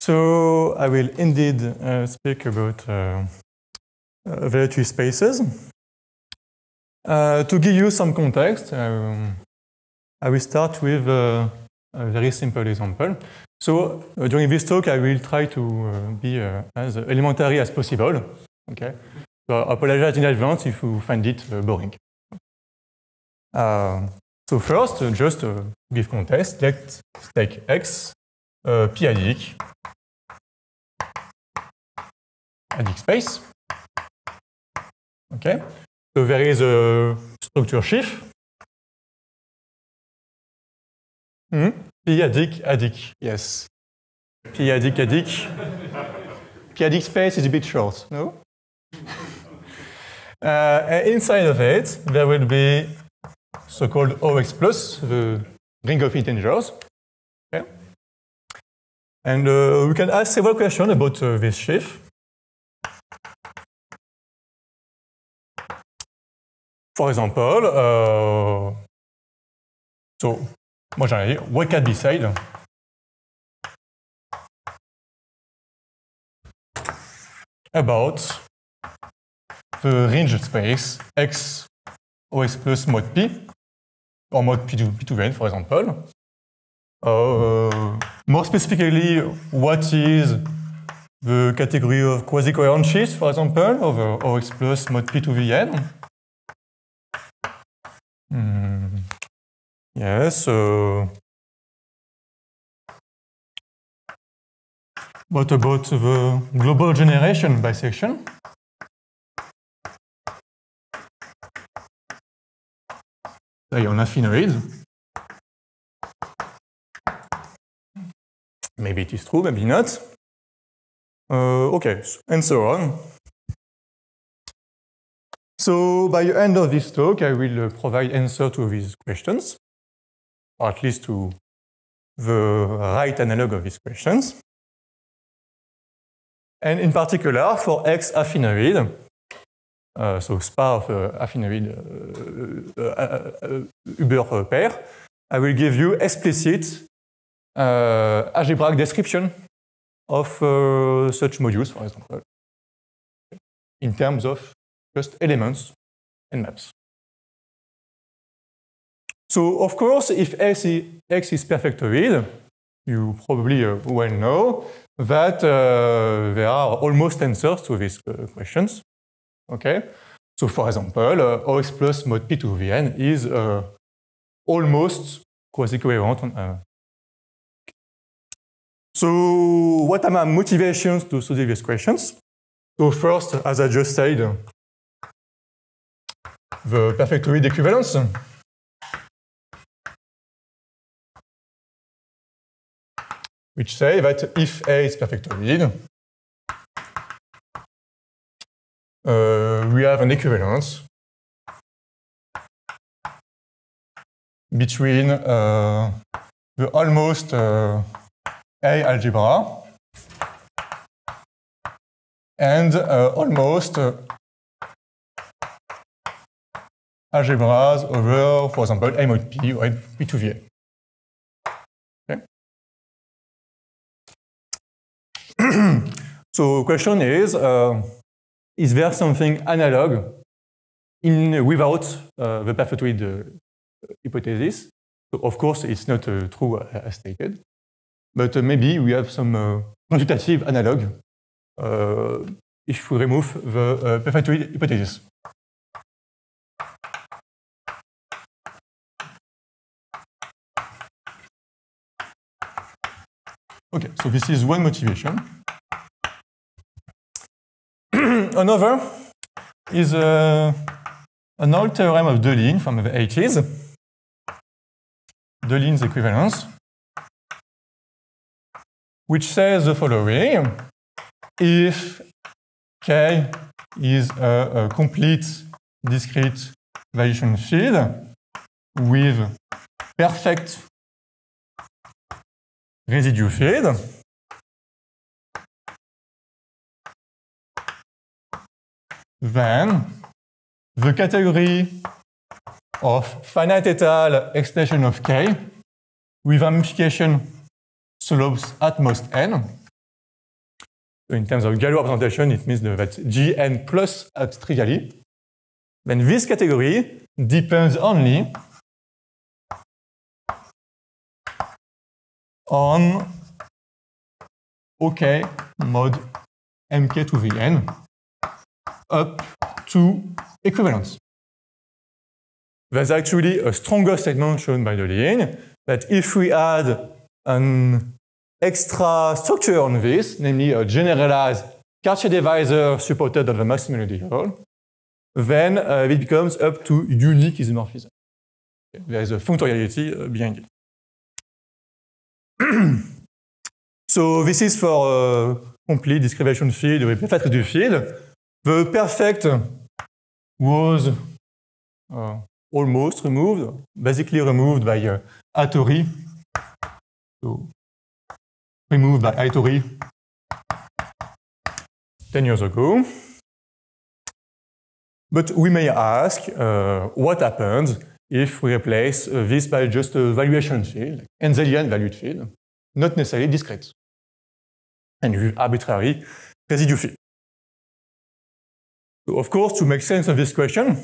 So I will indeed speak about variety spaces. To give you some context, I will start with a very simple example. So during this talk, I will try to be as elementary as possible. Okay. So I apologize in advance if you find it boring. So first, just to give context, let's take X, p-adic space. Okay. So there is a structure sheaf. P-adic, yes. P-adic. P-adic space is a bit short, no? Inside of it, there will be so-called OX plus, the ring of integers. Okay. And we can ask several questions about this sheaf. For example, so more generally, what can be said about the range space X OX plus mod P, or mod P2N, for example. More specifically, what is the category of quasi-coherent sheaves, for example, of OX plus mod P2Vn? Yes. What about the global generation bisection? Say on affinoid. Maybe it is true, maybe not. Okay, and so on. So by the end of this talk, I will provide answer to these questions, or at least to the right analog of these questions. And in particular, for X affinoid, so spar of affinoid Huber pair, I will give you explicit algebraic description of such modules, for example, in terms of just elements and maps. So, of course, if X is perfectoid, you probably well know that there are almost answers to these questions. Okay. So, for example, OX plus mod P2Vn is almost quasi-coherent. So, what are my motivations to study these questions? So, first, as I just said, the perfectoid equivalence. Which say that if A is perfectoid, we have an equivalence between the almost A algebra and almost algebras over, for example, A mod P or P2VA. Okay. So the question is there something analog without the perfectoid hypothesis? So of course, it's not true as stated, but maybe we have some quantitative analog if we remove the perfectoid hypothesis. Okay, so this is one motivation. Another is an old theorem of Deligne from the 80s, Deligne's equivalence, which says the following: if K is a complete discrete variation field with perfect residue field, then the category of finite étale extension of K with ramification slopes at most n So in terms of Galois representation, it means that Gn plus acts trivially. Then this category depends only on OK mod mk to the n up to equivalence. There's actually a stronger statement shown by Deligne that if we add an extra structure on this, namely a generalized Cartier divisor supported on the maximum ideal, then it becomes up to unique isomorphism. Okay. There is a functoriality behind it. So this is for complete discrimination field with perfect reduced field. The perfect was almost removed, basically removed by Hattori. So removed by Hattori 10 years ago. But we may ask what happens if we replace this by just a valuation field, like Henzelian valued field, not necessarily discrete, and arbitrary residue field. So of course, to make sense of this question,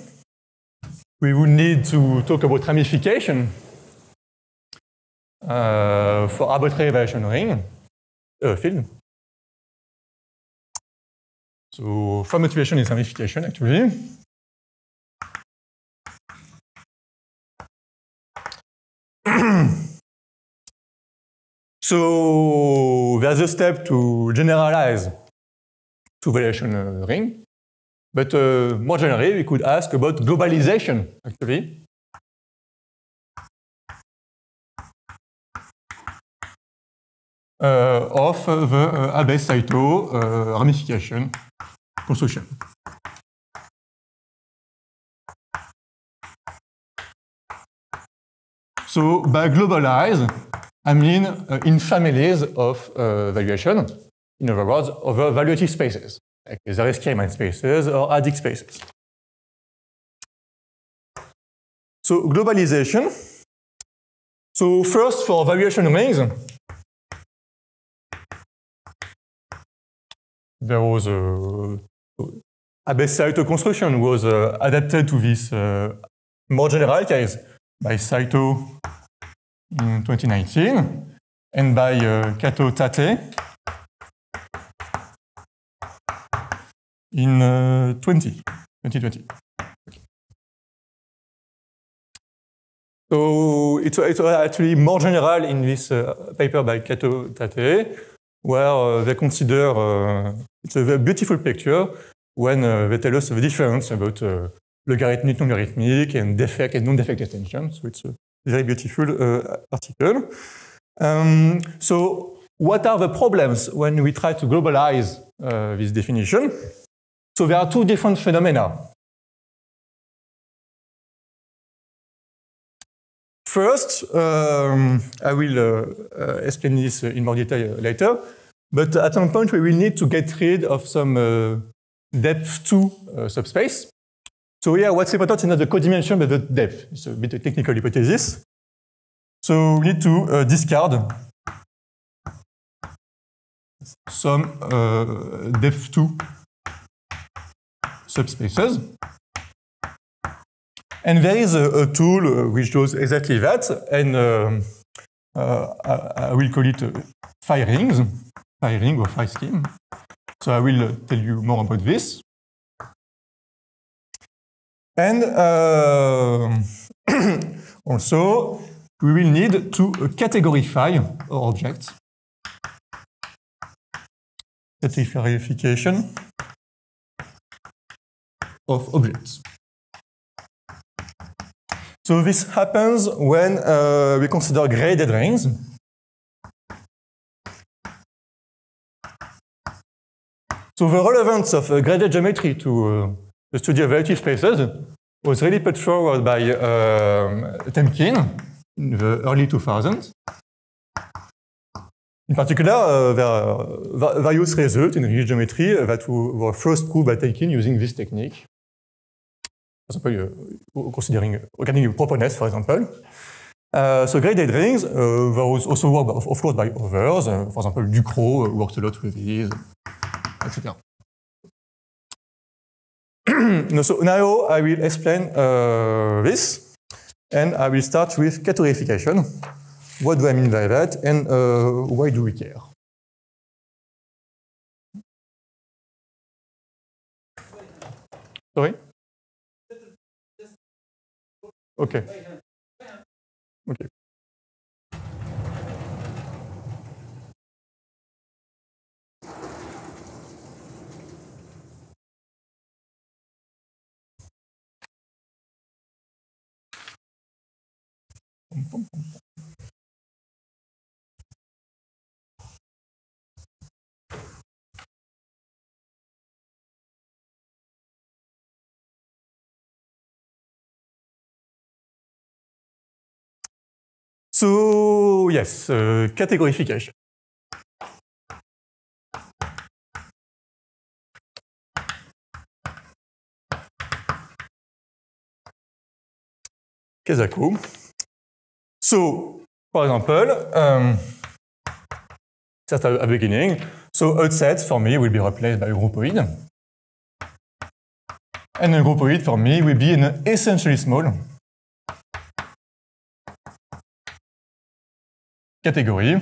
we would need to talk about ramification for arbitrary variation ring field. So from motivation is ramification actually. So there's a step to generalize to valuation ring, but more generally we could ask about globalization actually. Of the Abe-Saito ramification construction. So by globalize, I mean in families of valuation, in other words, over valuative spaces, like Zariski-Riemann spaces or adic spaces. So globalization. So first for valuation rings, there was Abe-Saito construction was adapted to this more general case by Saito in 2019 and by Kato Tate in 2020. So it's actually more general in this paper by Kato Tate, where they consider it's a very beautiful picture when they tell us the difference about logarithmic, non-logarithmic, and defect and non-defect extension. So it's a very beautiful article. So what are the problems when we try to globalize this definition? So there are two different phenomena. First, I will explain this in more detail later, but at some point we will need to get rid of some depth 2 subspace. So here what's important is not the codimension but the depth. It's a bit a technical hypothesis. So we need to discard some depth 2 subspaces. And there is a tool which does exactly that, and I will call it phi rings, phi ring or phi scheme. So I will tell you more about this. And also, we will need to categorify our objects. Categorification of objects. So this happens when we consider graded rings. So the relevance of graded geometry to the study of relative spaces was really put forward by Temkin in the early 2000s. In particular, there are various results in real geometry that were first proved by Temkin using this technique. For example, considering regarding properness, for example. So graded rings, there was also work, of course, by others. For example, Ducrot worked a lot with these. etc. So now I will explain this, and I will start with categorification. What do I mean by that, and why do we care? Sorry? Okay. Okay. So yes, categorification. Kazaku. So, for example, just at the beginning, so a set for me will be replaced by a groupoid. And a groupoid for me will be an essentially small category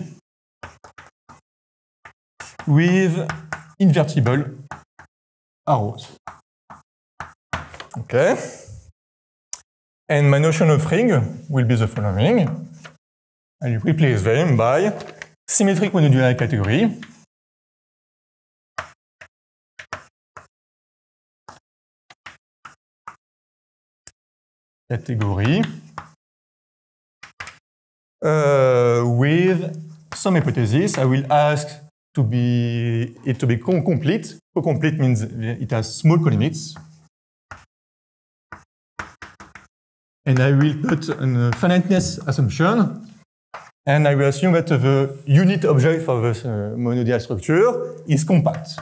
with invertible arrows. Okay. And my notion of ring will be the following. I replace them by symmetric monodular category with some hypothesis. I will ask it to be complete. Co-complete means it has small colimits. And I will put a finiteness assumption, and I will assume that the unit object for this monodial structure is compact.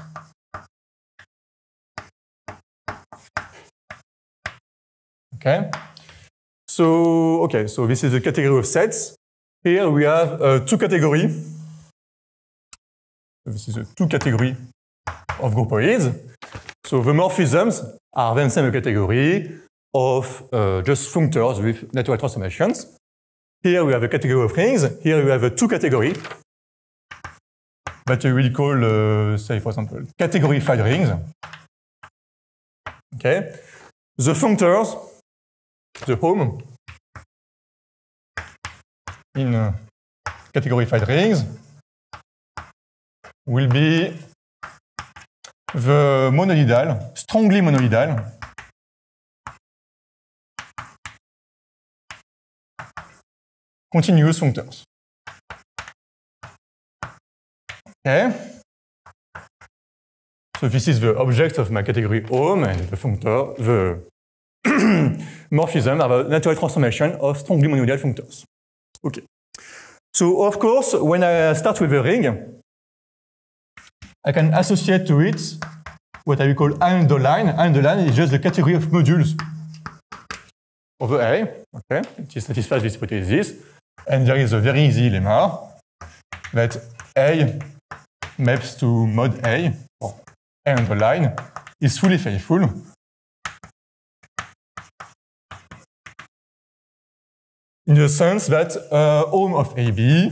Okay. So this is the category of sets. Here we have two categories. This is a two category of groupoids. So the morphisms are then same category of just functors with natural transformations. Here we have a category of rings. Here we have a two category that we will call, say, for example, categorified rings. Okay. The functors, the home in categorified rings will be the monoidal, strongly monoidal continuous functors. Okay. So this is the object of my category home, and the functor, the morphism are the natural transformation of strongly monoidal functors. Okay. So of course, when I start with a ring, I can associate to it what I will call underline. Underline is just the category of modules of the A. Okay, it satisfies this hypothesis. And there is a very easy lemma that A maps to mod A, or A underline, is fully faithful in the sense that home of AB,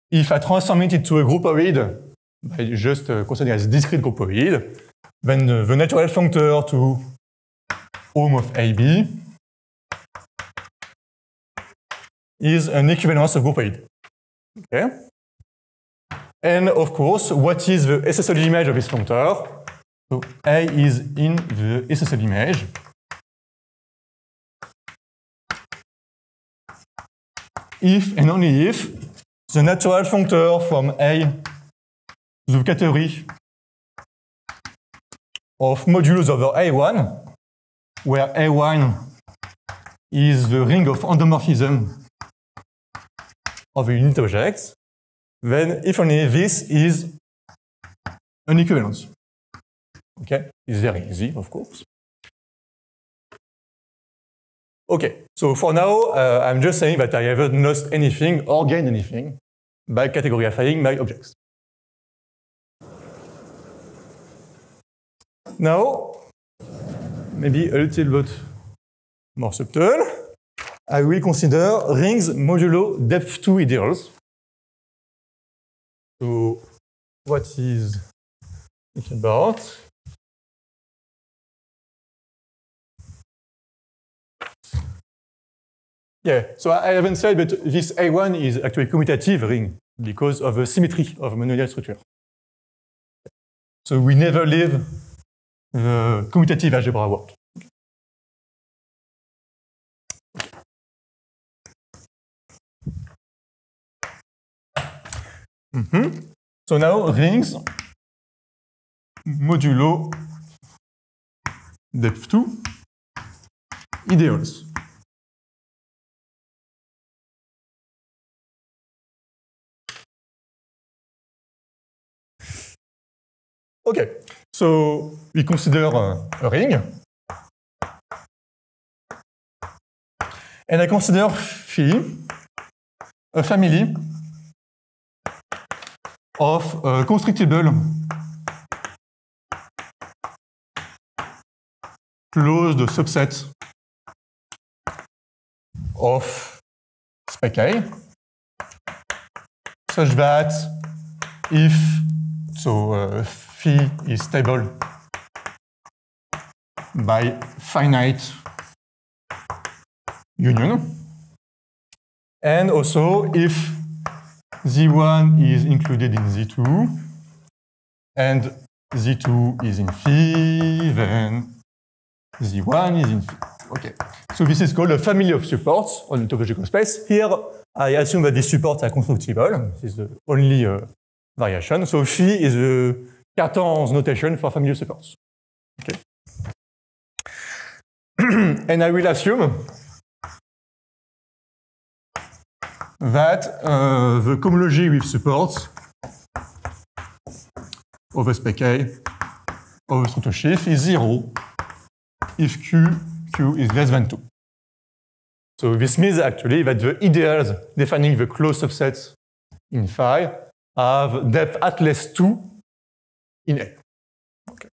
if I transform it into a groupoid by just considering as discrete groupoid, then the natural functor to home of AB is an equivalence of groupoid. Okay. And of course, what is the SSL image of this functor? So A is in the SSL image. If and only if the natural functor from A, the category of modules over A1, where A1 is the ring of endomorphism of a unit object, then if only this is an equivalence. Okay, it's very easy, of course. Okay, so for now, I'm just saying that I haven't lost anything or gained anything by categorifying my objects. Now, maybe a little bit more subtle, I will consider rings modulo depth 2 ideals. So, what is it about? Yeah, so I haven't said, but this A1 is actually a commutative ring because of the symmetry of monomial structure. So we never leave the commutative algebra work. So now rings modulo depth 2 ideals. Okay, so we consider a ring, and I consider phi a family of constructible closed subsets of spec A, such that if phi is stable by finite union, and also if Z1 is included in Z2 and Z2 is in phi, then Z1 is in phi. Okay, so this is called a family of supports on the topological space. Here, I assume that these supports are constructible. This is the only variation. So phi is the Cartan's notation for family of supports. Okay. And I will assume that the cohomology with supports of a spec A of a structure sheaf is 0 if Q is less than 2. So this means actually that the ideals defining the closed subsets in phi have depth at least 2 in A. Okay.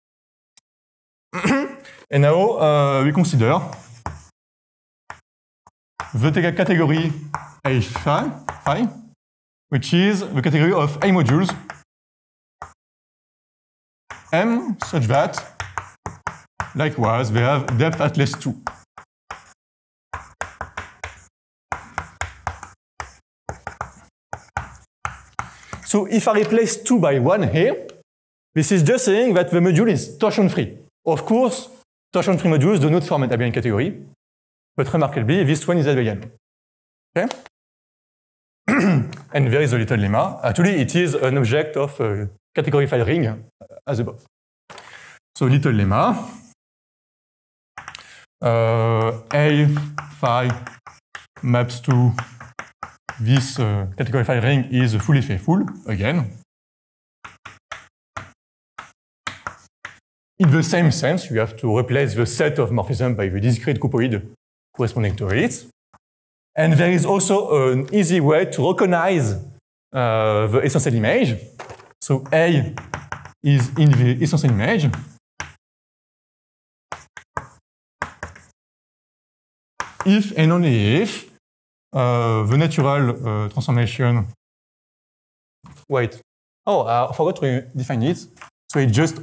And now we consider the category A phi, which is the category of A modules M such that, likewise, they have depth at least 2. So if I replace 2 by 1 here, this is just saying that the module is torsion-free. Of course, torsion-free modules do not form an abelian category, but remarkably, this one is abelian. Okay? And there is a little lemma. Actually, it is an object of a category phi ring as above. So little lemma. A phi maps to this category phi ring is fully faithful, again. In the same sense, you have to replace the set of morphism by the discrete cupoid corresponding to it. And there is also an easy way to recognize the essential image. So A is in the essential image. If and only if the natural transformation. Wait. Oh, I forgot to define it. So it's just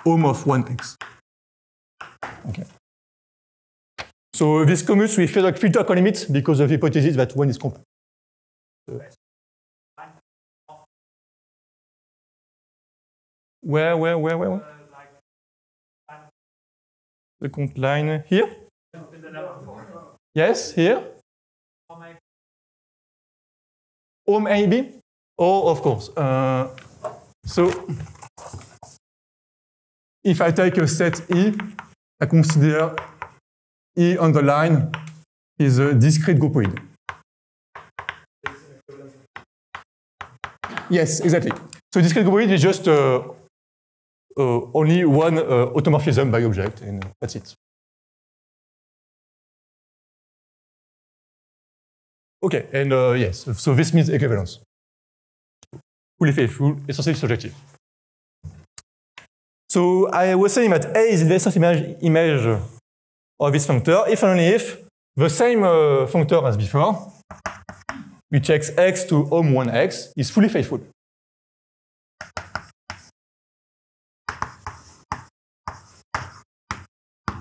home of 1x. Okay. So this commutes with filter colimits because of the hypothesis that 1 is compact. Where? The count line here? Yes, here. Home AB? Oh, of course. So if I take a set E, I consider E on the line is a discrete groupoid. Yes, exactly. So discrete groupoid is just only one automorphism by object, and that's it. Okay, and yes, so this means equivalence. Fully faithful, essentially surjective. So I was saying that A is the distance image of this functor if and only if the same functor as before, which checks x to om1x, is fully faithful.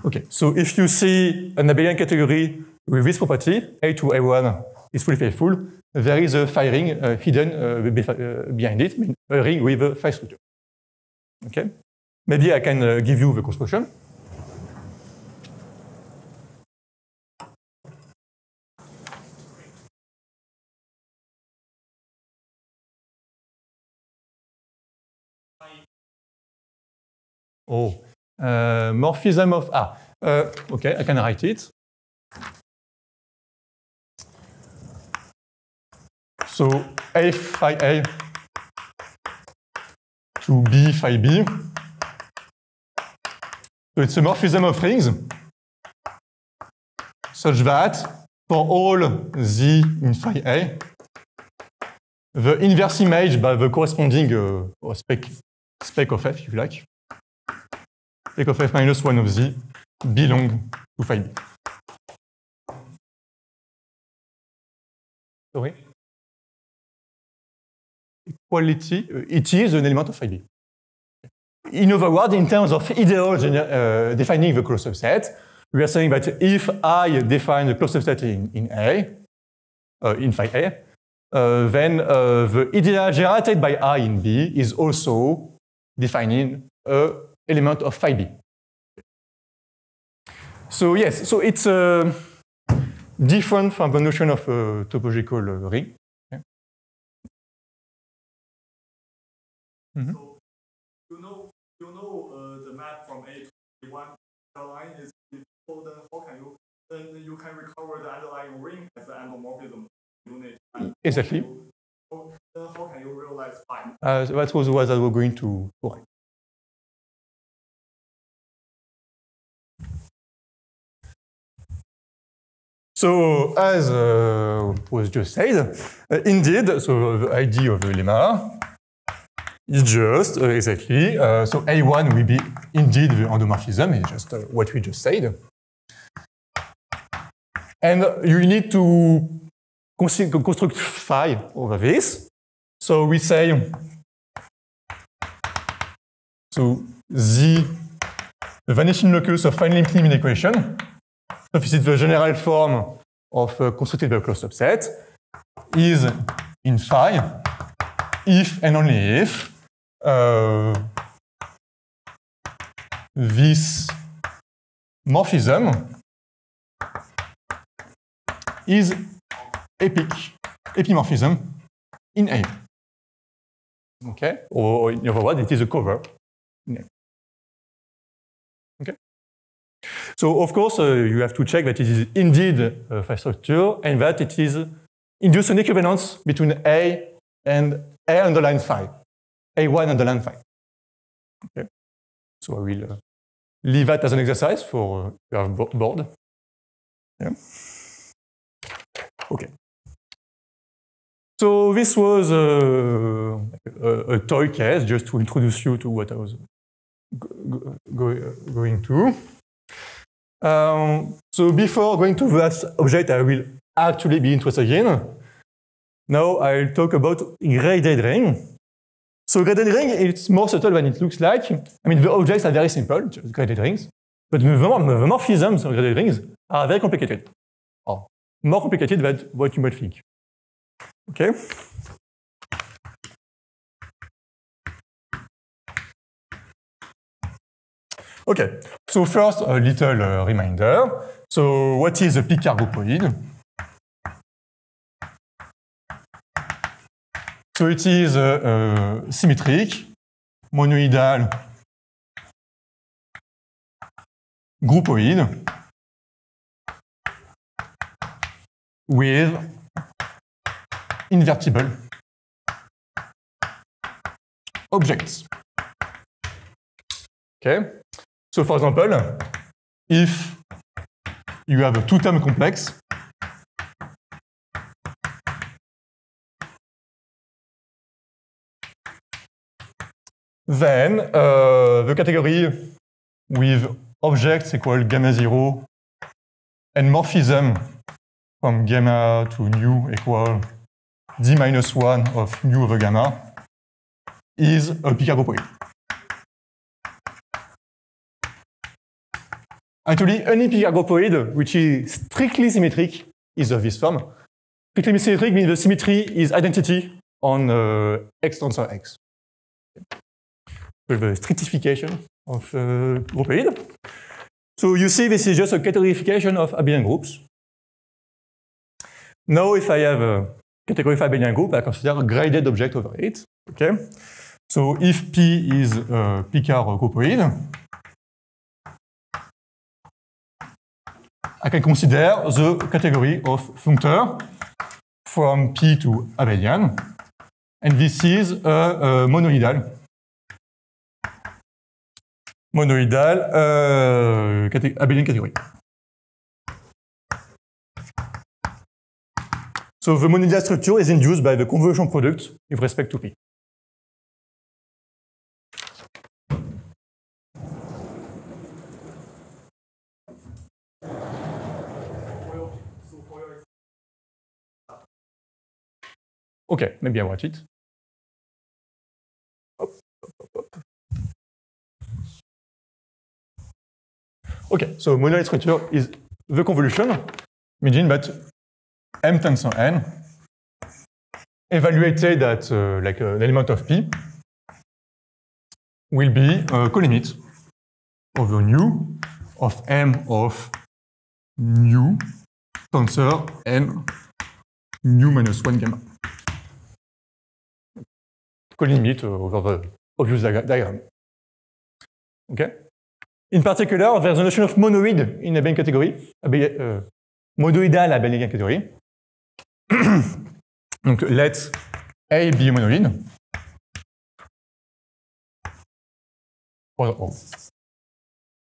Okay, so if you see an abelian category with this property, A to A1 is fully faithful, there is a phi ring hidden behind it, a ring with a phi structure. Okay, maybe I can give you the construction. Oh, morphism of okay, I can write it. So A phi A to B phi B. So it's a morphism of rings such that for all Z in phi A, the inverse image by the corresponding spec of F, if you like, spec of F minus 1 of Z belong to phi B. Sorry? Equality, it is an element of phi B. In other words, in terms of ideal defining the closed subset, we are saying that if I define the closed subset in A, in phi A, then the ideal generated by I in B is also defining an element of phi B. So yes, so it's different from the notion of a topological ring. Okay. Mm-hmm. So you know the map from A to A1 line is so then how can you can recover the underlying ring as the endomorphism unit. Exactly. Then how can you realize phi? That was what I was going to write. So, as was just said, indeed, so the idea of the lemma is just exactly, so A1 will be indeed the endomorphism, it's just what we just said. And you need to construct phi over this. So we say, so Z, the vanishing locus of finely implicit equation, so this is the general form of constructed by a closed subset, is in phi if and only if this morphism is epimorphism in A. Okay? Or in other words, it is a cover in A. Okay? So, of course, you have to check that it is indeed a phi structure and that it is induced an equivalence between A and A underline phi, A1 underline phi. Okay? So I will leave that as an exercise for you have bored. Yeah. Okay. So this was a toy case just to introduce you to what I was going to. So before going to that object, I will actually be interested in. Now I'll talk about graded ring. So graded ring, it's more subtle than it looks like. I mean, the objects are very simple, just graded rings, but the morphisms of graded rings are very complicated, or more complicated than what you might think. Okay. Okay, so first a little reminder. So what is a Picard groupoid? So it is symmetric, monoidal, groupoid with invertible objects. Okay. So for example, if you have a two-term complex, Then the category with objects equal gamma 0 and morphism from gamma to nu equal d minus 1 of nu over gamma is a Picard-groupoid. Actually, any Picard-groupoid which is strictly symmetric is of this form. Strictly symmetric means the symmetry is identity on X tensor X. So the stratification of groupoid. So you see this is just a categorification of abelian groups. Now if I have a category of abelian group, I consider a graded object over it. Okay? So if P is a Picard-groupoid, I can consider the category of functor from P to abelian, and this is a monoidal abelian category. So the monoidal structure is induced by the convolution product with respect to P. Okay, maybe I watch it. Okay, so monoidal structure is the convolution, meaning that M tensor n evaluated at like an element of P will be a colimit of the nu of M of nu tensor n nu minus 1 gamma. Colimit over the obvious diagram. Okay? In particular, there's a notion of monoid in abelian category, monoidal abelian category. Donc let A be a monoid.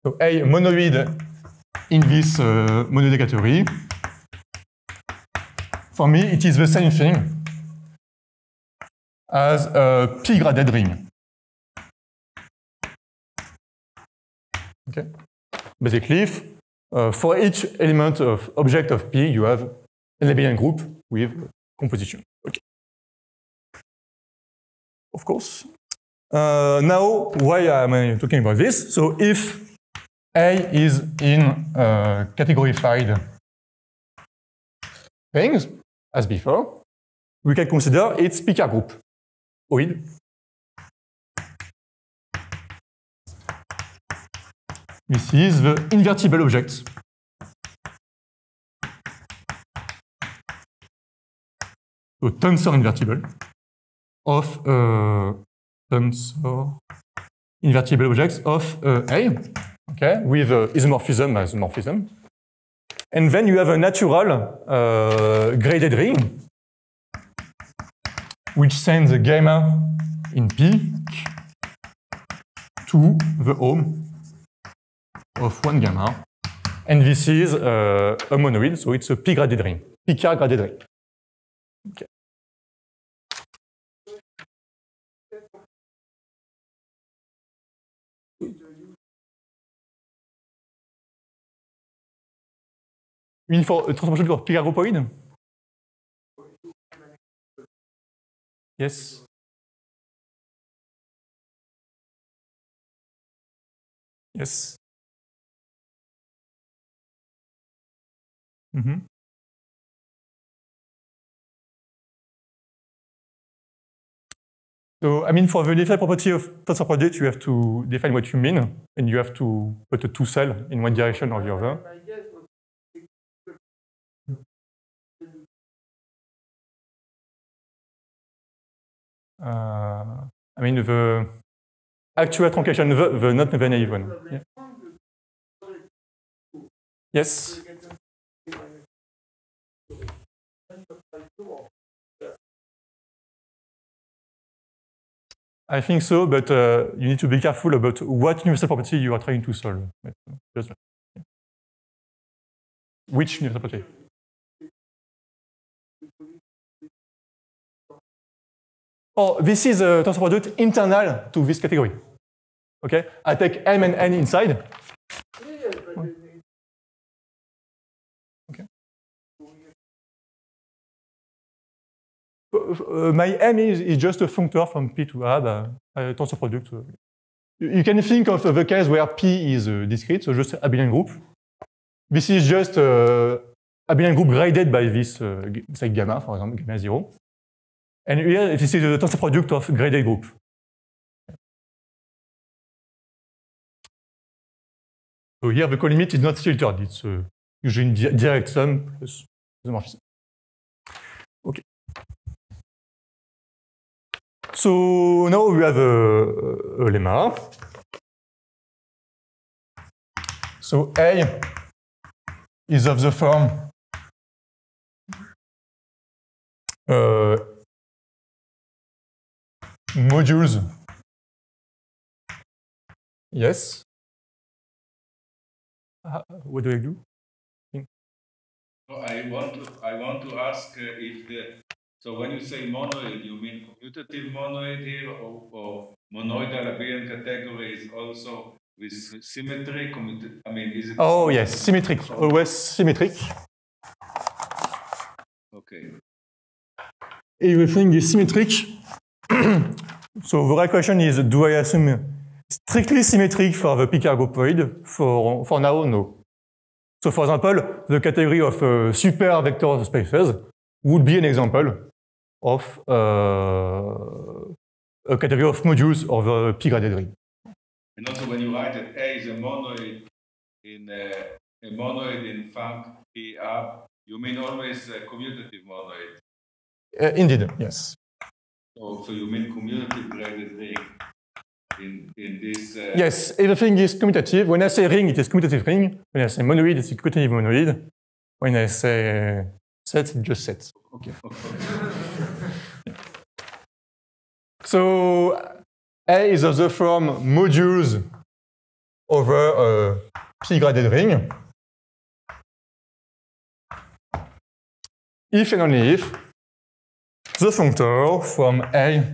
So A monoid in this monoid category. For me, it is the same thing as a P-graded ring. Okay. Basically, for each element of object of P, you have an abelian group with composition. Okay. Of course. Now, why am I talking about this? So if A is in categorified things, as before, we can consider its Picard group. Oid. This is the invertible object. So tensor invertible of tensor invertible objects of A, okay, with isomorphism as morphism. And then you have a natural graded ring which sends a gamma in P to the home of 1 gamma. And this is a monoid, so it's a P-graded ring, Picard graded ring. Okay. You mean for a transformation for Picard-groupoid? Yes. Yes. Mm-hmm. So, I mean, for the defined property of tensor product, you have to define what you mean, and you have to put a two cell in one direction or the other. I mean, the actual truncation, the not the naive one. Yeah. Yes. I think so, but you need to be careful about what universal property you are trying to solve. Just, yeah. Which universal property? Oh, this is a tensor product internal to this category. Okay, I take M and N inside. Okay. My M is just a functor from P to A, tensor product. You can think of the case where P is discrete, so just abelian group. This is just abelian group graded by this, say gamma, for example, gamma 0. And here, this is the tensor product of graded group. So here, the colimit is not filtered. It's usually direct sum plus isomorphism. Okay. So now we have a lemma. So A is of the form modules. Yes. What do I do? I want to ask if so when you say monoid, you mean commutative monoid here, or monoidal abelian category is also with symmetry? I mean, is it? Oh yes, symmetric. Always symmetric. Okay. Everything is symmetric. So the right question is: do I assume strictly symmetric for the Picard groupoid? For now, no. So for example, the category of super vector spaces would be an example of a category of modules of a P-graded ring. And also when you write that A is a monoid in func PR, you mean always a commutative monoid? Indeed, yes. So you mean commutative graded ring in this? Yes, everything is commutative. When I say ring, it is commutative ring. When I say monoid, it's commutative monoid. When I say set, it's just set. Okay. So A is of the form modules over a P-graded ring. If and only if the functor from A,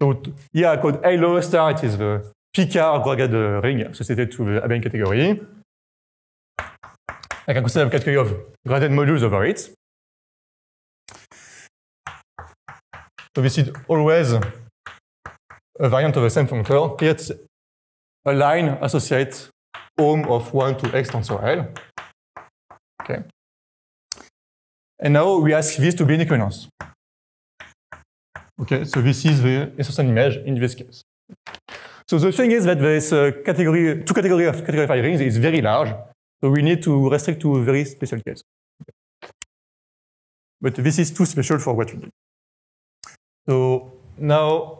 so here I called A lower star, it is the Picard graded ring associated to the abelian category. I can consider the category of graded modules over it. So this is always a variant of the same functor. Here it's a line associates home of 1 to X tensor L. Okay. And now we ask this to be an equivalence. Okay, so this is the Isotherm image in this case. So the thing is that this category, two category of category phi rings is very large, so we need to restrict to a very special case. But this is too special for what we do. So now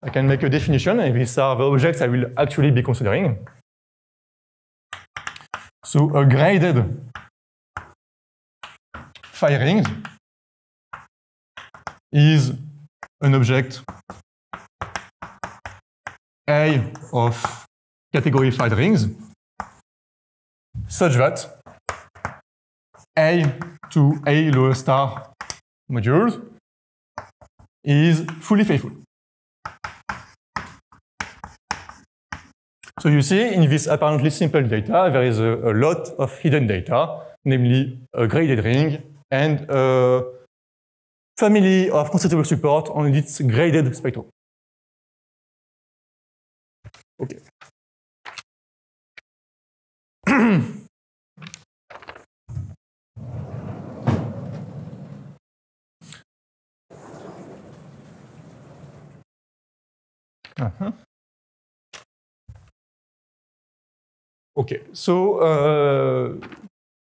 I can make a definition, and these are the objects I will actually be considering. So a graded phi ring is an object A of category phi rings such that A to A lower star modules is fully faithful. So you see, in this apparently simple data, there is a lot of hidden data, namely a graded ring and a family of constructible support on its graded spectrum. Okay. Okay, so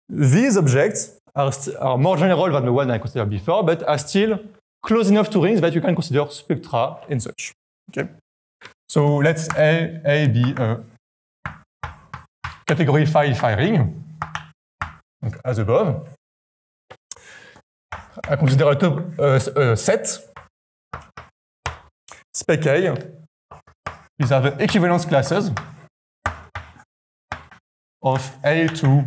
these objects are more general than the one I considered before, but are still close enough to rings that you can consider spectra and such. Okay, so let's A be a category phi ring, as above. I consider a set spec A. These are the equivalence classes of A2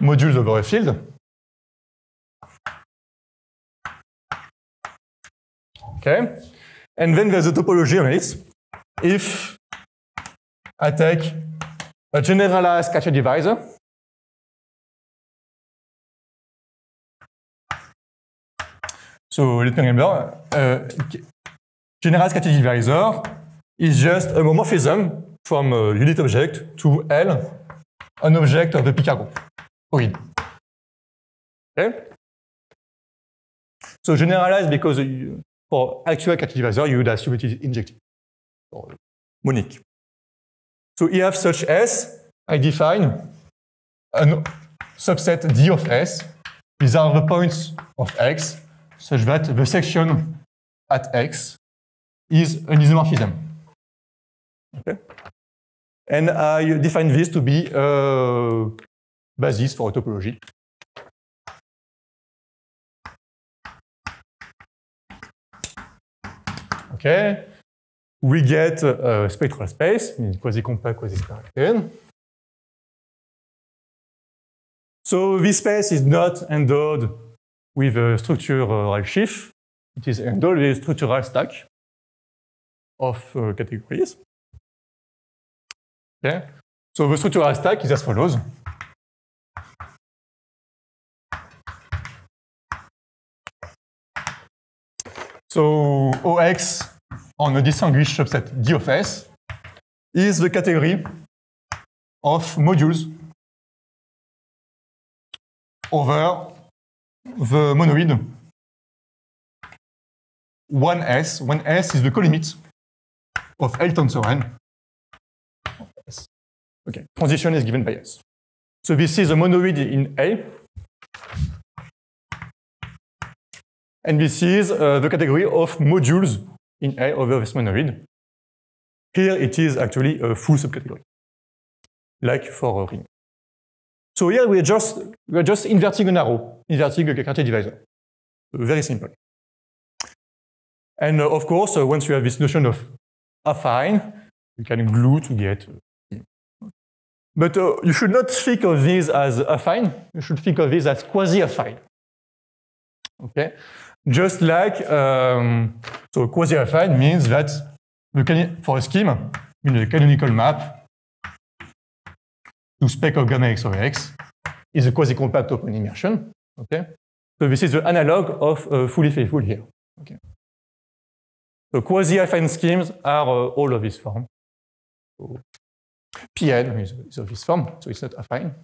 modules over a field. Okay? And then there's a topology on it. If I take a generalized Kacher divisor, so let me remember, generalized Kacher divisor is just a homomorphism from a unit object to L, an object of the Picard group. OID. Okay? So generalized because for actual Kacher divisor, you would assume it is injective, or monic. So you have such S, I define a subset D of S. These are the points of X, such that the section at X is an isomorphism. Okay? And I define this to be a basis for a topology. Okay, we get a spectral space, quasi-compact, quasi-spirated. So this space is not endowed with a structural sheaf. It is endowed with a structural stack of categories. Okay, so the structural stack is as follows. So OX on a distinguished subset D of S is the category of modules over the monoid 1S. 1S is the colimit of L tensor N. Okay, transition is given by S. So this is a monoid in A. And this is the category of modules in A over this monoid. Here it is actually a full subcategory, like for a ring. So here we're just inverting an arrow, inverting a Cartier divisor. Very simple. And of course, once you have this notion of affine, you can glue to get. But you should not think of this as affine. You should think of this as quasi-affine. Okay. Just like, so quasi-affine means that for a scheme, the canonical map to spec of gamma X over X is a quasi-compact open immersion. Okay, so this is the analog of fully faithful here. Okay, so quasi-affine schemes are all of this form. So Pn is of this form, so it's not affine.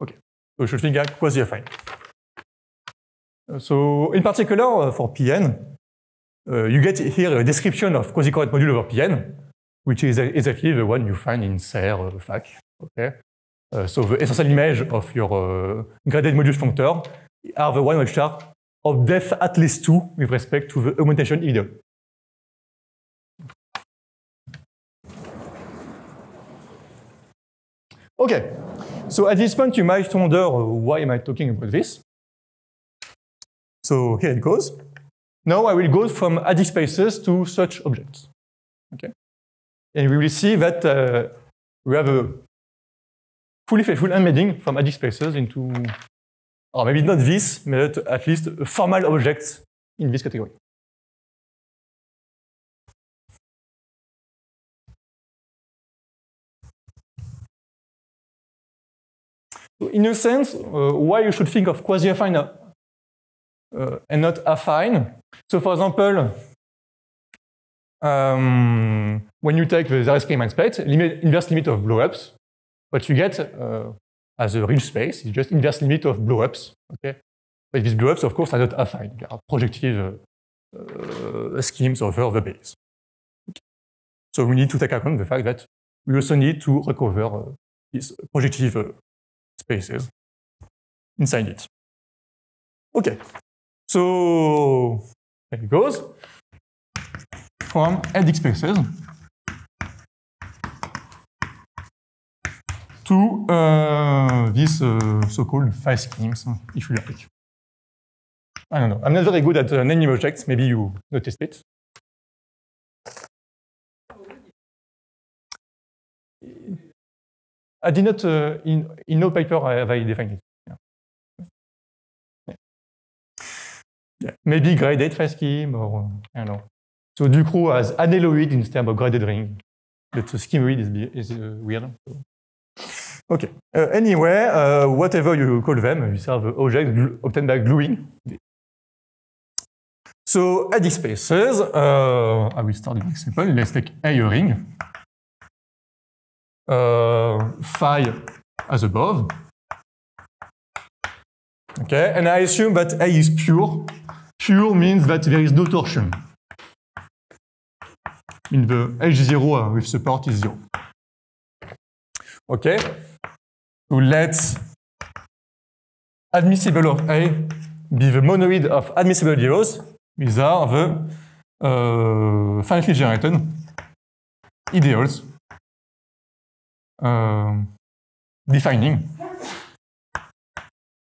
Okay, so we should think of quasi-affine. So in particular, for Pn, you get here a description of quasi-coherent module over Pn, which is exactly the one you find in SER FAC. Okay? So the essential image of your graded module functor are the one which are of depth at least 2 with respect to the augmentation ideal. Okay, so at this point you might wonder why am I talking about this? So here it goes. Now I will go from adic spaces to such objects. Okay, and we will see that we have a fully faithful embedding from adic spaces into, or maybe not this, but at least formal objects in this category. So in a sense, why you should think of quasi-affine and not affine. So for example, when you take the Zariski-Riemann space, inverse limit of blowups, what you get as a ridge space is just inverse limit of blowups. Okay, but these blowups, of course, are not affine. They are projective schemes over the base. Okay. So we need to take account the fact that we also need to recover these projective spaces inside it. Okay. So there it goes from adic spaces to these so-called phi schemes, if you like. I don't know. I'm not very good at naming objects. Maybe you noticed it. I did not, in no paper have I defined it. Yeah. Maybe graded file scheme, or I don't know. So du coup, as aneloid instead of graded ring. But the schemoid is weird. So. Okay. Anyway, whatever you call them, these are the objects obtained by gluing. So at these spaces, I will start with an example. Let's take A ring. Phi as above. Okay, and I assume that A is pure. Pure means that there is no torsion. In the H0 with support is 0. Okay, so let's admissible of A be the monoid of admissible zeros. These are the finitely generated ideals defining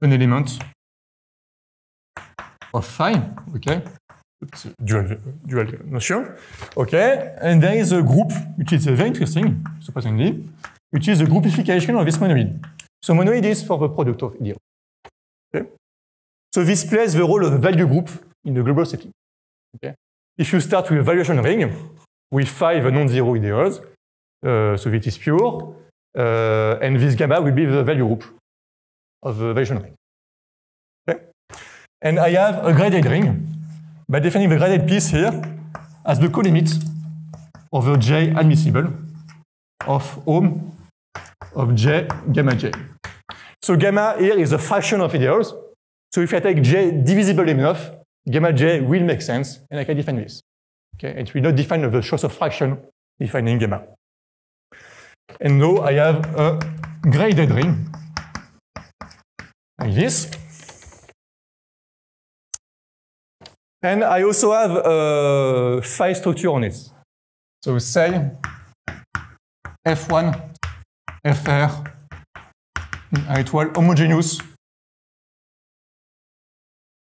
an element of phi, okay? It's a dual notion, okay? And there is a group, which is very interesting, surprisingly, which is the groupification of this monoid. So monoid is for the product of ideals, okay? So this plays the role of the value group in the global setting, okay? If you start with a valuation ring with 5 non-zero ideals, so it is pure, and this gamma will be the value group of the valuation ring. Okay? And I have a graded ring by defining the graded piece here as the colimit of the J admissible of ohm of J gamma J. So gamma here is a fraction of ideals. So if I take J divisible enough, gamma J will make sense, and I can define this. Okay? It will not define the choice of fraction defining gamma. And now I have a graded ring like this. And I also have a phi structure on it. So say F1, FR are equal homogeneous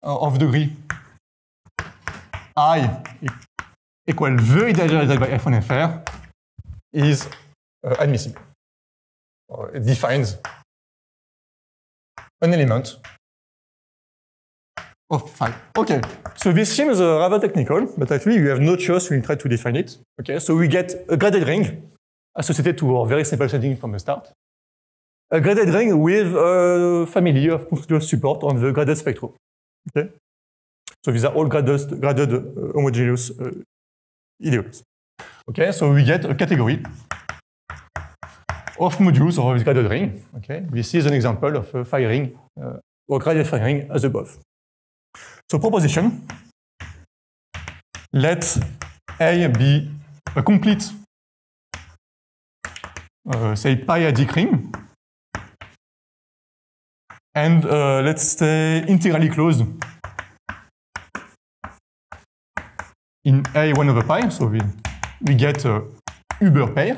of degree I equal the ideal generated by F1 FR is admissible. It defines an element of phi. Okay, so this seems rather technical, but actually you have no choice when you try to define it. Okay, so we get a graded ring associated to our very simple setting from the start. A graded ring with a family of constructor support on the graded spectrum. Okay, so these are all graded homogeneous ideals. Okay, so we get a category of modules of this graded ring. Okay, this is an example of a phi ring or graded phi ring as above. So proposition: let A be a complete, say, pi-adic ring, and let's stay integrally closed in A1 over pi. So we get Uber pair.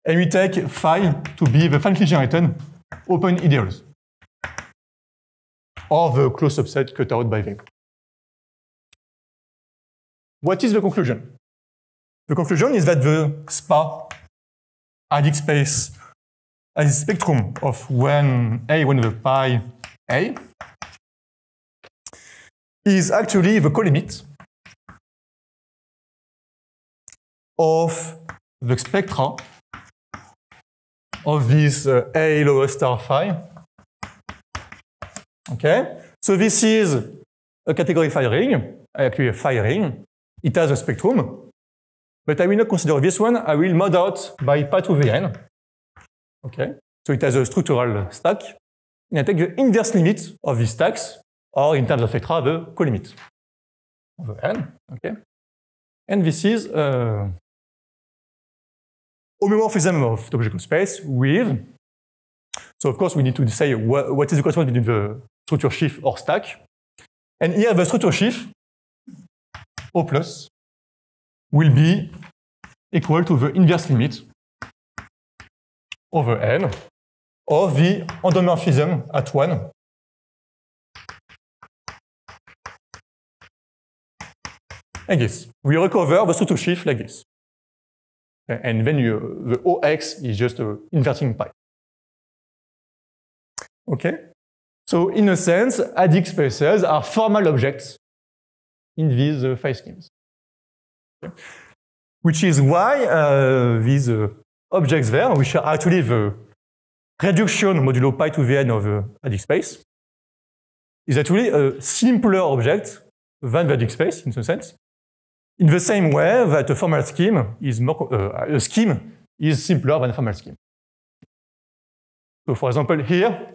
And we take phi to be the finitely generated open ideals, or the closed subset cut out by them. What is the conclusion? The conclusion is that the SPA adic space has a spectrum of when A1 over pi A is actually the colimit of the spectra of this A lower star phi. Okay, so this is a category phi ring, actually a phi ring. It has a spectrum, but I will not consider this one. I will mod out by pi to the n. Okay, so it has a structural stack, and I take the inverse limit of these stacks, or in terms of spectra, the colimit of the n. Okay, and this is homomorphism of topological space with. So of course we need to say what is the correspondence between the structure sheaf or stack. And here the structure sheaf, O plus, will be equal to the inverse limit over n of the endomorphism at 1 like this. We recover the structure sheaf like this. And then the OX is just inverting pi. Okay? So in a sense, adic spaces are formal objects in these phi schemes. Okay. Which is why these objects there, which are actually the reduction modulo pi to the n of the adic space, is actually a simpler object than the adic space in some sense. In the same way that a formal scheme is more, a scheme is simpler than a formal scheme. So for example, here,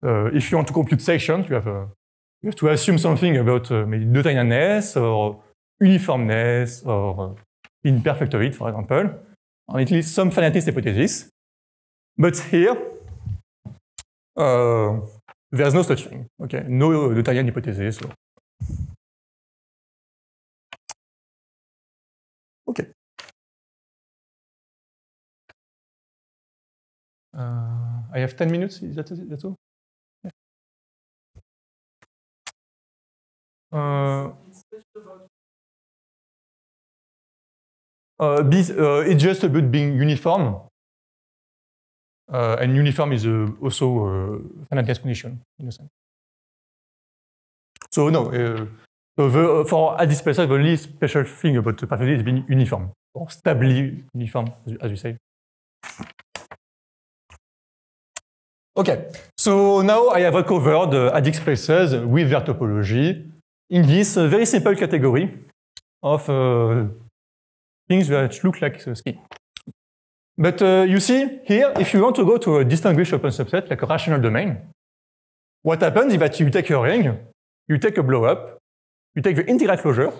if you want to compute sections, you have to assume something about maybe Newtonianness or uniformness or imperfectoid, for example, or at least some finiteness hypothesis. But here, there's no such thing. Okay, no Newtonian hypothesis. So. Okay. I have 10 minutes. Is that all? Yeah. It's just about being uniform. And uniform is also a finiteness condition, in a sense. So no, for adic spaces, the only special thing about the perfectly is being uniform, or stably uniform, as you say. Okay, so now I have recovered adic spaces with their topology in this very simple category of things that look like a scheme. But you see here, if you want to go to a distinguished open subset, like a rational domain, what happens is that you take a ring, you take a blow-up, you take the integral closure,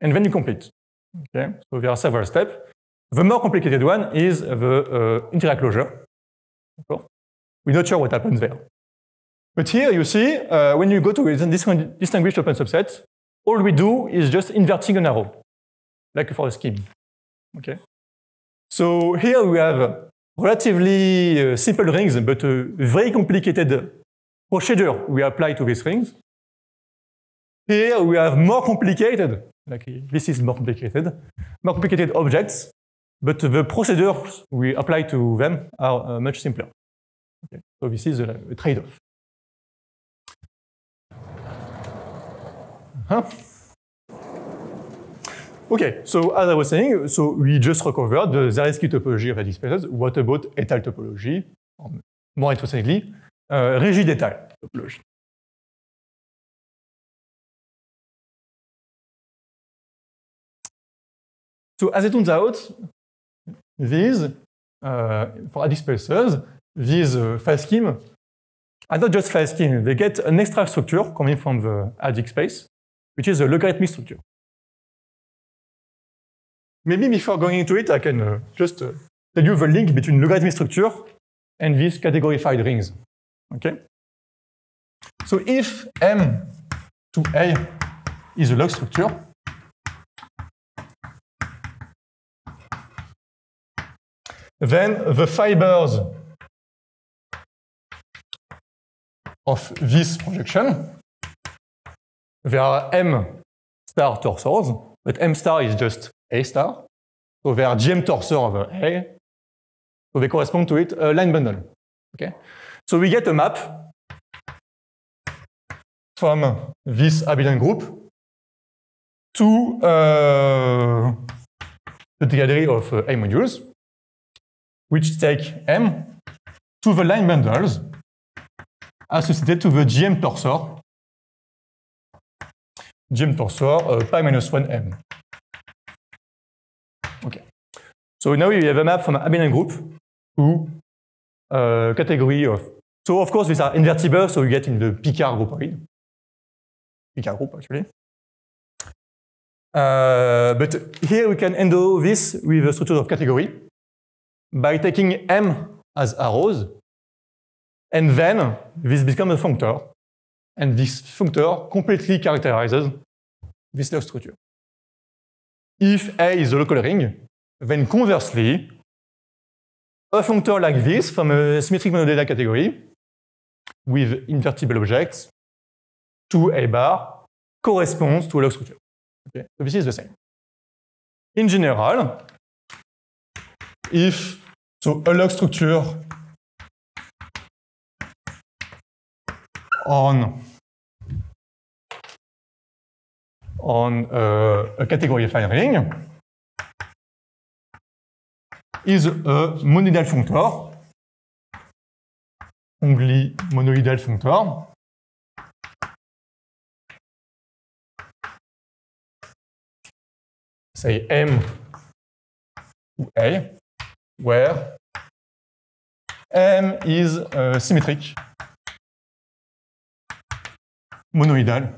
and then you complete. Okay, so there are several steps. The more complicated one is the integral closure. We're not sure what happens there. But here you see, when you go to a distinguished open subset, all we do is just inverting an arrow, like for a scheme. Okay. So here we have relatively simple rings, but a very complicated procedure we apply to these rings. Here we have more complicated, like this is more complicated objects, but the procedures we apply to them are much simpler. Okay. So this is a trade-off. Okay, so as I was saying, so we just recovered the Zariski topology of adic spaces. What about étale topology? More interestingly, rigid étale topology. So as it turns out, these, for adic spaces, these phi schemes are not just phi schemes. They get an extra structure coming from the adic space, which is a logarithmic structure. Maybe before going into it, I can just tell you the link between logarithmic structure and these categorified rings. Okay? So if M to A is a log structure, then the fibers of this projection, there are M star torsors, but M star is just A star. So they are GM torsor of A. So they correspond to it a line bundle. Okay? So we get a map from this abelian group to the triadery of A modules, which take M to the line bundles associated to the GM torsor pi minus 1M. Okay. So now we have a map from an abelian group to a category of. So of course these are invertible, so you get in the Picard groupoid. Picard group actually. But here we can handle this with a structure of category by taking M as arrows, and then this becomes a functor, and this functor completely characterizes this log structure. If A is a local ring, then conversely, a functor like this from a symmetric monodata category with invertible objects to A bar corresponds to a log structure. Okay? So this is the same. In general, if so a log structure on a category affine ring is a monoidal functor, only monoidal functor, say M to A, where M is symmetric, monoidal,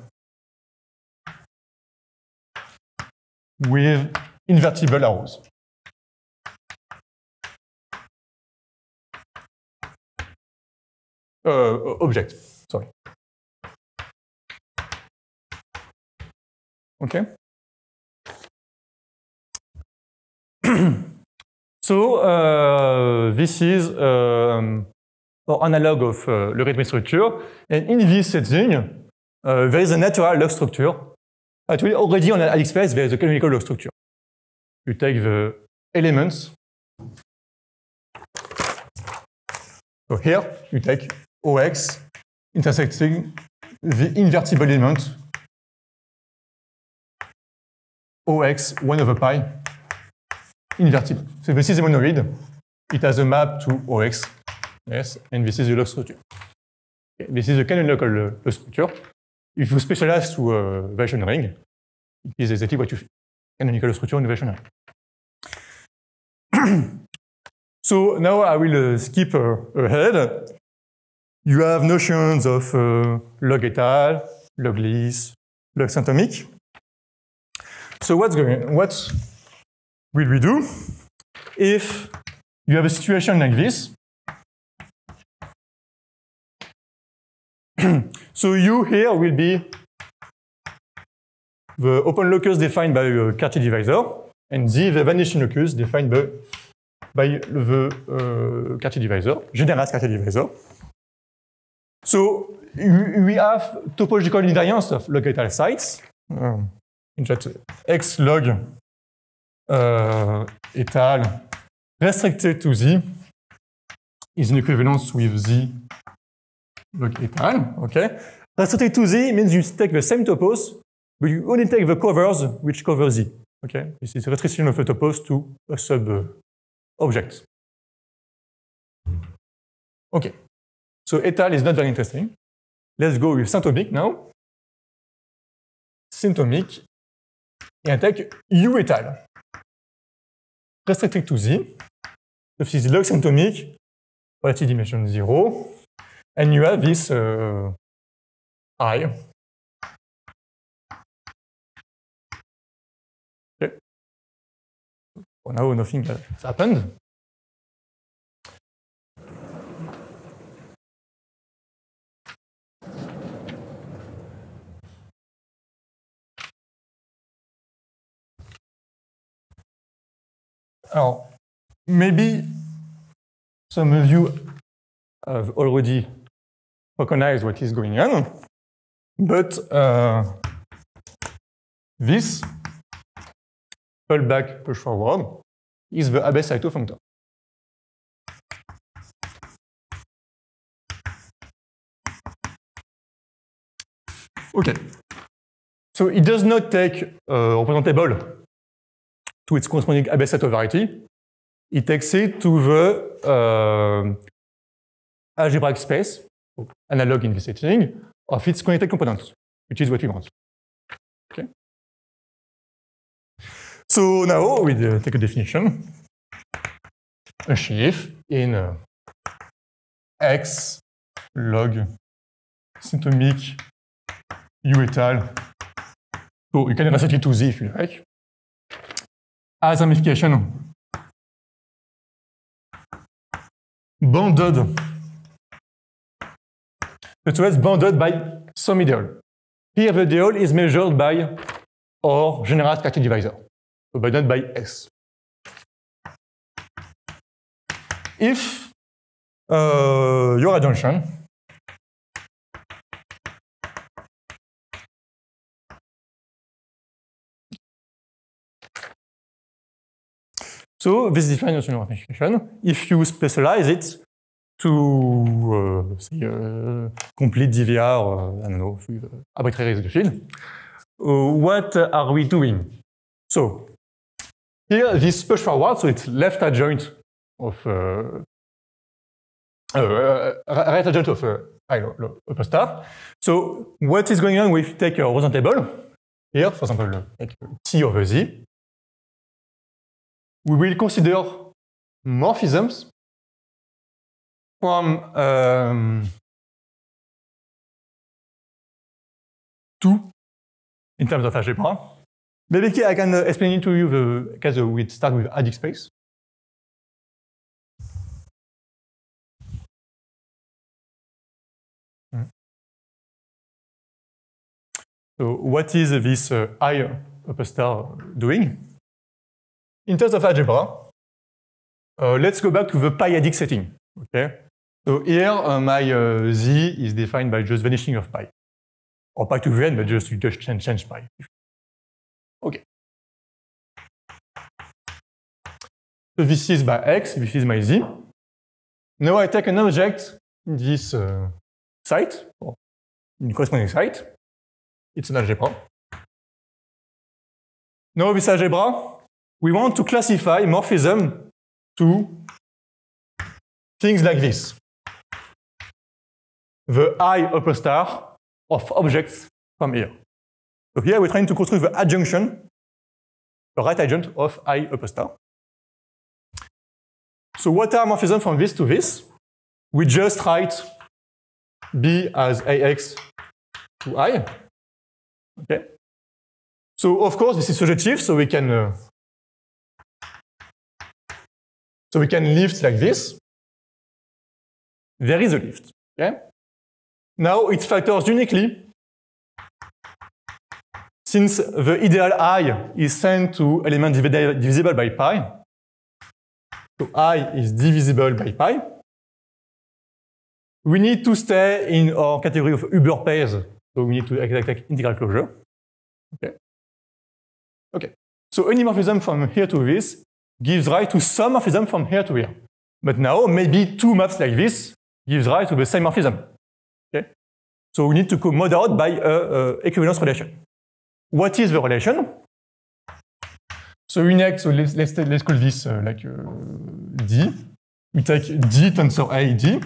with invertible arrows. Object, sorry. Okay. So this is our analog of logarithmic structure, and in this setting, there is a natural log structure. Actually, already on AliExpress, there is a canonical log structure. You take the elements. So here, you take OX intersecting the invertible element OX 1 over pi invertible. So this is a monoid. It has a map to OX. Yes, and this is the log structure. Okay. This is a canonical log structure. If you specialize to a variation ring, it is exactly what you see. Canonical structure in the variation ring. So now I will skip ahead. You have notions of log étal, log Lys, log symptomic. So what will we do if you have a situation like this? So U here will be the open locus defined by a Cartier divisor, and Z the vanishing locus defined by the Cartier divisor, generalized Cartier divisor. So we have topological invariance of log étal sites. In fact, X log étal restricted to Z is an equivalence with Z log étal. Okay. Restricted to Z means you take the same topos, but you only take the covers which cover Z. Okay. This is a restriction of a topos to a sub-object. Okay. So étal is not very interesting. Let's go with symptomic now. Symptomic, et I take U étal. Restricted to Z. This is log symptomic, relative dimension 0. And you have this I. Okay. For now, nothing has happened. Now, maybe some of you have already recognized what is going on, but this pull back, push forward is the Abbe Saito functor. Okay, so it does not take representable to its corresponding Abbe Saito variety. It takes it to the algebraic space, analog in this setting, of its connected components, which is what we want. Okay. So now we take a definition. A sheaf in X log symptomic U étal. So you can reset it to Z if you like. As ramification bounded. But it's bounded by some ideal. Here the ideal is measured by our generalized Cartier divisor, so bounded by S. If your adjunction so this defines your ramification. If you specialize it, to say, complete DVR, I don't know, with arbitrary result field. What are we doing? So here, this push forward, so it's left adjoint of right adjoint of upper star. So what is going on if you take a horizontal table? Here, for example, like T over Z. We will consider morphisms from 2 in terms of algebra. Maybe I can explain it to you because we start with adic space. So what is this I upper star doing? In terms of algebra, let's go back to the pi adic setting. Okay. So here my Z is defined by just vanishing of pi, or pi to the n, but just you just change pi. Okay. So this is my x, this is my Z. Now I take an object in this site, or in the corresponding site. It's an algebra. Now this algebra, we want to classify morphism to things like this. The I upper star of objects from here. So here we're trying to construct the adjunction, the right adjoint of I upper star. So what are morphisms from this to this? We just write B as AX to I. Okay. So of course this is surjective, so we can lift like this. There is a lift. Okay. Now it factors uniquely, since the ideal I is sent to element divisible by pi. So I is divisible by pi. We need to stay in our category of Huber pairs, so we need to take integral closure. Okay. Okay. So any morphism from here to this gives rise to some morphism from here to here. But now maybe two maps like this gives rise to the same morphism. Okay. So we need to model out by equivalence relation. What is the relation? So we next, so let's call this like D. We take D tensor A D.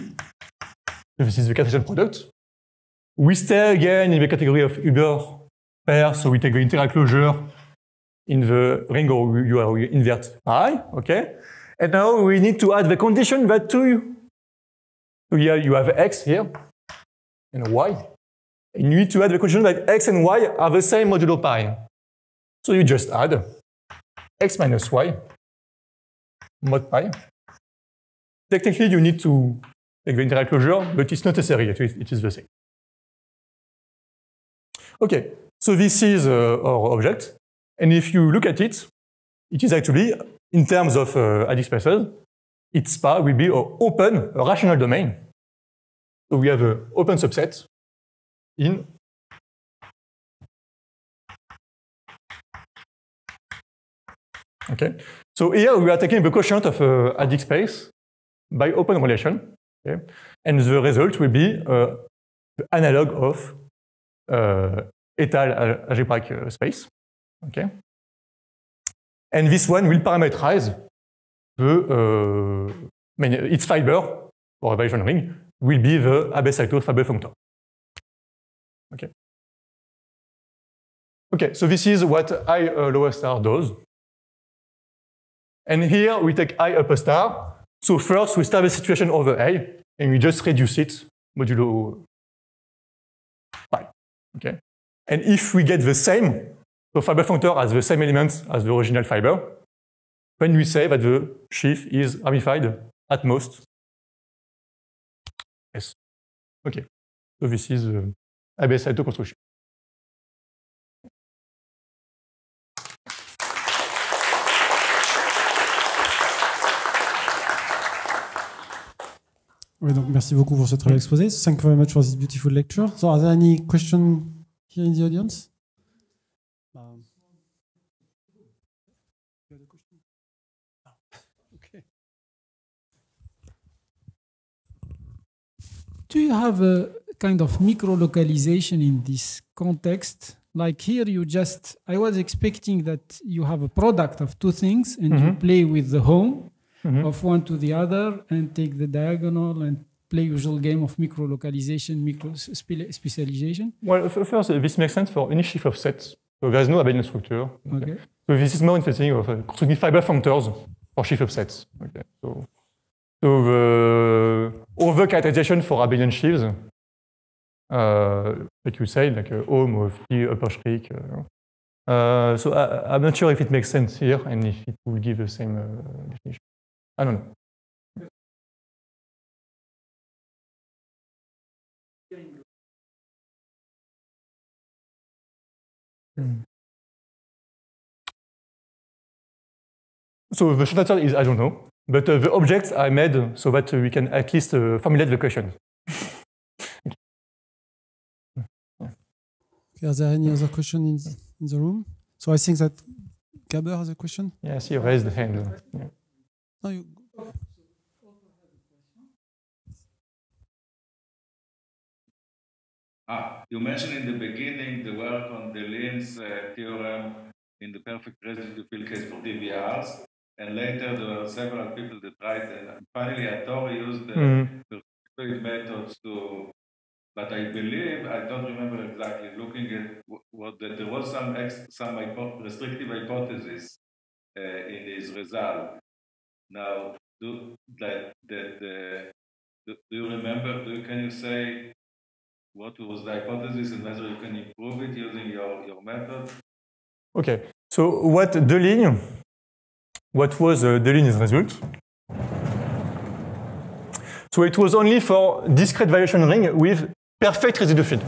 This is the Cartesian product. We stay again in the category of Huber pair, so we take the integral closure in the ring, or you invert I, okay? And now we need to add the condition that so here you have X here and Y. And you need to add the condition that X and Y are the same modulo pi. So you just add X minus Y mod pi. Technically, you need to take the integral closure, but it's not necessary, it is the same. Okay, so this is our object. And if you look at it, it is actually, in terms of adic spaces, its spa will be an open, a rational domain. So we have an open subset in okay. So here we are taking the quotient of adic space by open relation, okay? And the result will be the analog of étal algebraic space, okay? And this one will parameterize the its fiber or evaluation ring will be the Abbe-Saito fiber functor. Okay. Okay, so this is what I lower star does. And here we take I upper star. So first we start the situation over A, and we just reduce it modulo pi. Okay. And if we get the same, so fiber functor has the same elements as the original fiber, then we say that the sheaf is ramified at most S. Okay. So this is the Abbe-Saito construction. Oui, donc merci beaucoup pour ce très bel exposé. Thank you very much for this beautiful lecture. So, are there any questions here in the audience? Okay. do you have a kind of micro-localization in this context? Like here, I was expecting that you have a product of two things and you play with the home of one to the other and take the diagonal and play usual game of micro-localization, micro-specialization. Well, first, this makes sense for any shift of sets. So there's no abelian structure. Okay. So this is more interesting of constructing fiber functors for shift of sets. Okay. So the other characterization for abelian sheaves, like you say, like home of T upper Schrick. So I'm not sure if it makes sense here and if it will give the same definition. I don't know. So the short answer is I don't know, but the objects I made so that we can at least formulate the question. Okay, are there any other questions in the room? So I think that Gaber has a question. Yes, he raised the hand. Yeah. No, you. You mentioned in the beginning the work on the Linz theorem in the perfect residue field case for DVRs, and later there were several people that tried, and finally Hattori used the perpetuate methods to, but I believe, I don't remember exactly, looking at what that there was some restrictive hypothesis in his result. Now, do you remember, can you say what was the hypothesis and whether you can improve it using your method? Okay, so what was Deligne's result? So it was only for discrete variation ring with perfect residue field.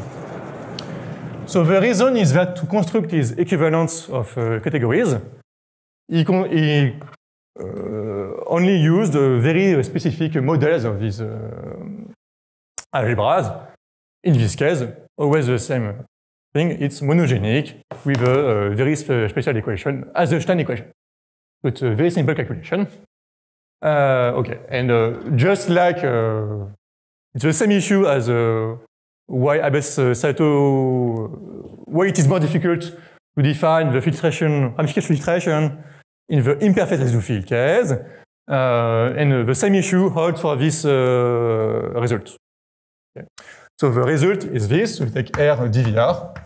So the reason is that to construct his equivalence of categories, he only used very specific models of these algebras. In this case, always the same thing. It's monogenic with a very special equation as the Stein equation. So it's a very simple calculation. Okay, and just like it's the same issue as why why it is more difficult to define the ramification filtration in the imperfect residue field case, and the same issue holds for this result. Okay. So the result is this. So we take R dVr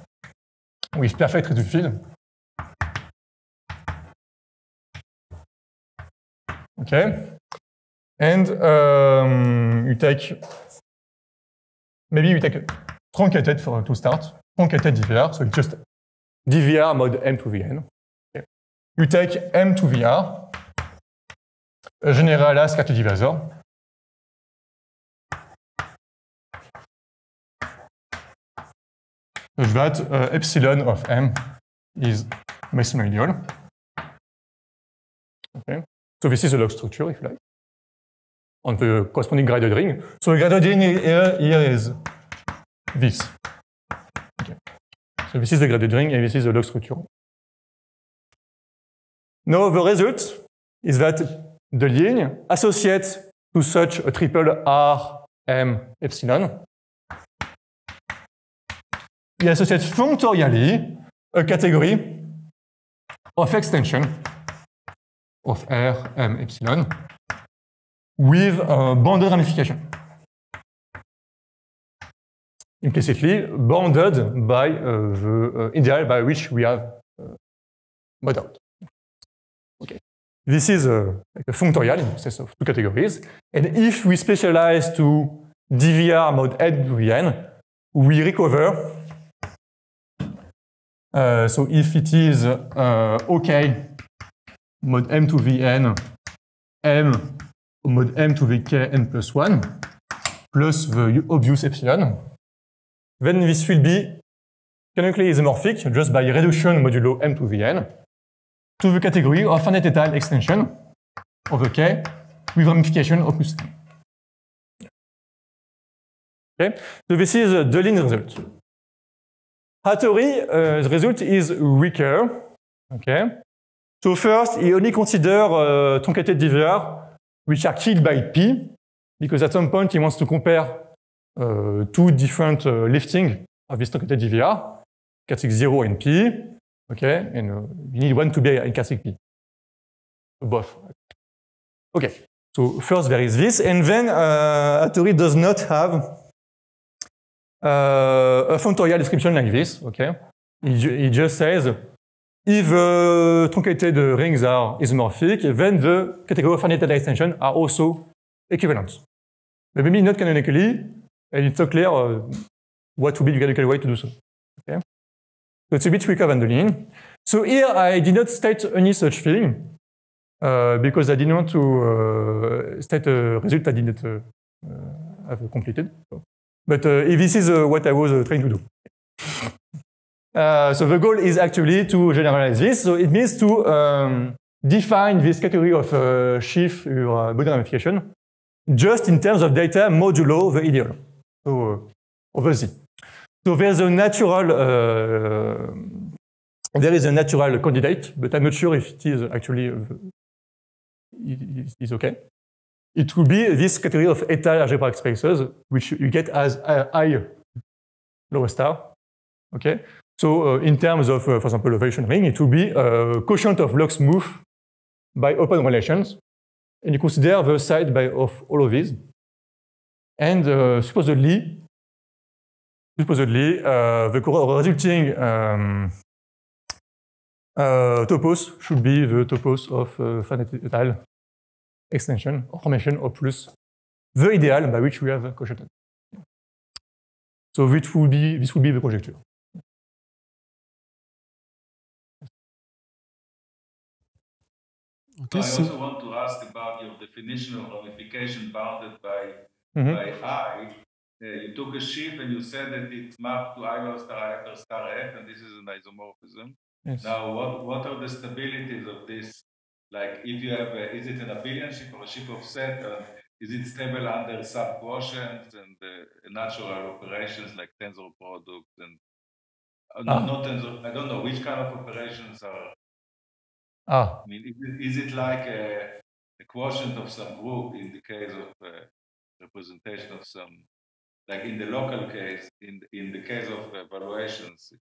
with perfect residue field. Okay, and you take truncated to start, truncated dVr. So it's just dVr mod m to Vn. Okay. You take m to Vr, a generalized Cartier divisor. So that epsilon of m is mesomedial. Okay. So this is the log structure, if you like, on the corresponding graded ring. So the graded ring here is this. Okay. So this is the graded ring, and this is the log structure. Now the result is that Deligne associates to such a triple R, M, epsilon. He associates functorially a category of extension of R, M, epsilon with a bounded ramification. Implicitly bounded by the ideal by which we have mod out. Okay. This is like a functorial in the sense of two categories. And if we specialize to dVr mod n to Vn, we recover. So if it is OK mod m to Vn, m mod m to Vk n plus 1, plus the obvious epsilon, then this will be canonically isomorphic just by reduction modulo m to Vn to the category of finite étal extension of the K with ramification of plus n. Okay, so this is the Deligne result. Hattori's result is weaker. Okay, so first he only considers truncated dVr which are killed by P, because at some point he wants to compare two different lifting of this truncated DVR, characteristic 0 and P, okay, and you need one to be in characteristic P. Both. Okay, so first there is this, and then Hattori does not have a functorial description like this, okay? He just says, if truncated rings are isomorphic, then the category of finite data extension are also equivalent. But maybe not canonically, and it's not clear what would be the canonical way to do so. Okay? So it's a bit quicker than the lean. So here I did not state any such thing, because I didn't want to state a result I did not have completed. But if this is what I was trying to do. So the goal is actually to generalize this. So it means to define this category of sheaf or Boolean ramification just in terms of data modulo the ideal, so over Z. So there's a natural, there is a natural candidate, but I'm not sure if it is actually it is okay. It will be this category of eta algebraic spaces, which you get as I lower star. Okay. So in terms of, for example, a variation ring, it will be a quotient of log smooth by open relations, and you consider the side of all of these. And supposedly, the resulting topos should be the topos of finite extension or formation of plus the ideal by which we have quotiented. So this would be the conjecture. Okay, I also want to ask about your definition of ramification bounded by I. You took a sheaf and you said that it's mapped to I lower star I upper star F, and this is an isomorphism. Yes. Now, what are the stabilities of this? Like, if you have, is it an abelian sheaf or a sheaf of set? Is it stable under sub-quotients and natural operations like tensor products and not tensor? I don't know which kind of operations are. I mean, is it like a quotient of some group in the case of representation of some, like in the local case, in the case of evaluations,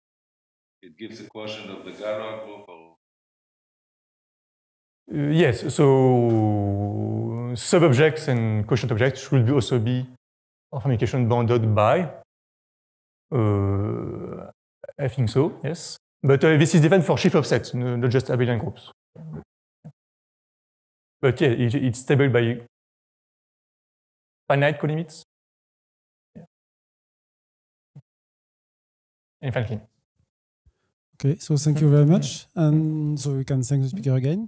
it gives a quotient of the Galois group? Or? Yes, so sub-objects and quotient objects should also be of ramification bounded by. I think so, yes. But this is different for sheaf of sets, not just abelian groups. But yeah, it's stable by finite colimits. Yeah. Infinitely. Okay, so thank you very much. And so we can thank the speaker again.